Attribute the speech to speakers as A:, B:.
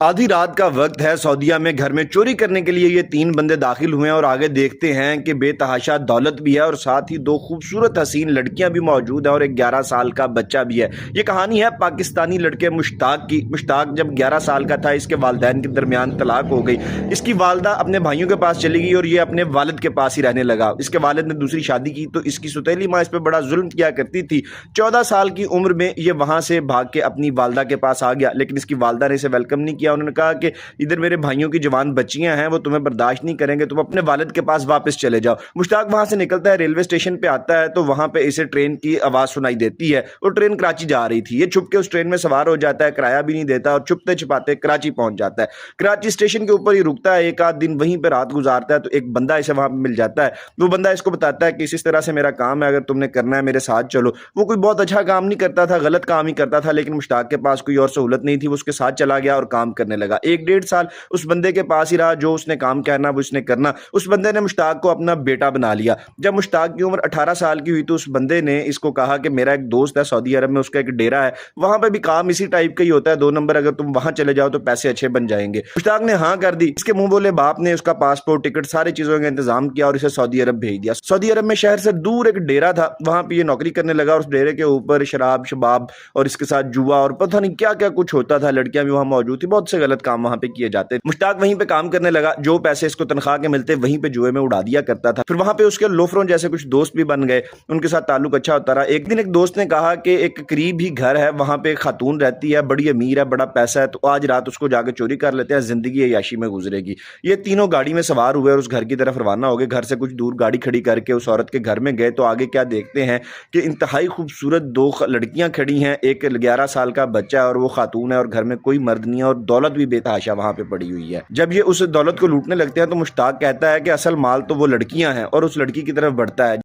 A: आधी रात का वक्त है। सऊदीया में घर में चोरी करने के लिए ये तीन बंदे दाखिल हुए हैं और आगे देखते हैं कि बेतहाशा दौलत भी है और साथ ही दो खूबसूरत हसीन लड़कियां भी मौजूद हैं और एक 11 साल का बच्चा भी है। ये कहानी है पाकिस्तानी लड़के मुश्ताक की। मुश्ताक जब 11 साल का था, इसके वालिदैन के दरमियान तलाक हो गई। इसकी वालदा अपने भाइयों के पास चली गई और ये अपने वालिद के पास ही रहने लगा। इसके वालिद ने दूसरी शादी की तो इसकी सुतीली माँ इस पर बड़ा जुल्म किया करती थी। 14 साल की उम्र में ये वहां से भाग के अपनी वालदा के पास आ गया, लेकिन इसकी वालदा ने इसे वेलकम नहीं किया। उन्होंने कहा कि इधर मेरे भाइयों की जवान बच्चियां हैं, वो तुम्हें बर्दाश्त नहीं करेंगे, तुम अपने वालिद के पास वापस चले जाओ। मुश्ताक वहां से निकलता है, रेलवे स्टेशन पे आता है तो वहां पे इसे ट्रेन की आवाज सुनाई देती है और ट्रेन कराची जा रही थी। ये छुप के उस ट्रेन में सवार हो जाता है, किराया भी नहीं देता और छुपते छिपाते कराची पहुंच जाता है। कराची स्टेशन के ऊपर ही रुकता है, एक आध दिन वहीं पर रात गुजारता है तो एक बंदा इसे वहां पर मिल जाता है। वो बंदा इसको बताता है कि इस तरह से मेरा काम है, अगर तुमने करना है मेरे साथ चलो। वो कोई बहुत अच्छा काम नहीं करता था, गलत काम ही करता था, लेकिन मुश्ताक के पास कोई और सहूलत नहीं थी। वो उसके साथ चला गया और काम करने लगा। 1-1.5 साल उस बंदे के पास ही रहा, जो उसने काम करना वो उसने करना। उस बंदे ने मुश्ताक को अपना बेटा बना लिया। जब मुश्ताक की उम्र 18 साल की हुई तो उस बंदे ने इसको कहा कि मेरा एक दोस्त है सऊदी अरब में, उसका एक डेरा है, वहां पे भी काम इसी टाइप का ही होता है, 2 नंबर, अगर तुम वहां चले जाओ तो पैसे अच्छे बन जाएंगे। मुश्ताक ने हाँ कर दी। इसके मुंह बोले बाप ने उसका पासपोर्ट, टिकट, सारी चीजों का इंतजाम किया और इसे सऊदी अरब भेज दिया। सऊदी अरब में शहर से दूर एक डेरा था, वहां पे ये नौकरी करने लगा। उस डेरे के ऊपर शराब शबाब और इसके साथ जुआ और पता नहीं क्या क्या कुछ होता था। लड़कियां भी वहां मौजूद थी, बहुत से गलत काम वहां पे किए जाते। मुश्ताक वहीं पे काम करने लगा, जो पैसे इसको तनख्वाह के मिलते वहीं पे जुए में उड़ा दिया करता था। फिर वहां पे उसके लोफरों जैसे कुछ दोस्त भी बन गए, उनके साथ ताल्लुक अच्छा होता रहा। एक दिन एक दोस्त ने कहा कि एक करीब ही घर है, वहां पे एक खातून रहती है, बड़ी अमीर है, बड़ा पैसा है, तो आज रात उसको जाके चोरी कर लेते हैं, जिंदगी अय्याशी में गुजरेगी। ये तीनों गाड़ी में सवार हुए और उस घर की तरफ रवाना हो गए। घर से कुछ दूर गाड़ी खड़ी करके उस औरत के घर में गए तो आगे क्या देखते हैं कि इंतहाई खूबसूरत 2 लड़कियां खड़ी हैं, एक 11 साल का बच्चा है और वो खातून है, और घर में कोई मर्द नहीं है और दौलत भी बेतहाशा वहां पे पड़ी हुई है। जब ये उस दौलत को लूटने लगते हैं तो मुश्ताक कहता है कि असल माल तो वो लड़कियां हैं और उस लड़की की तरफ बढ़ता है।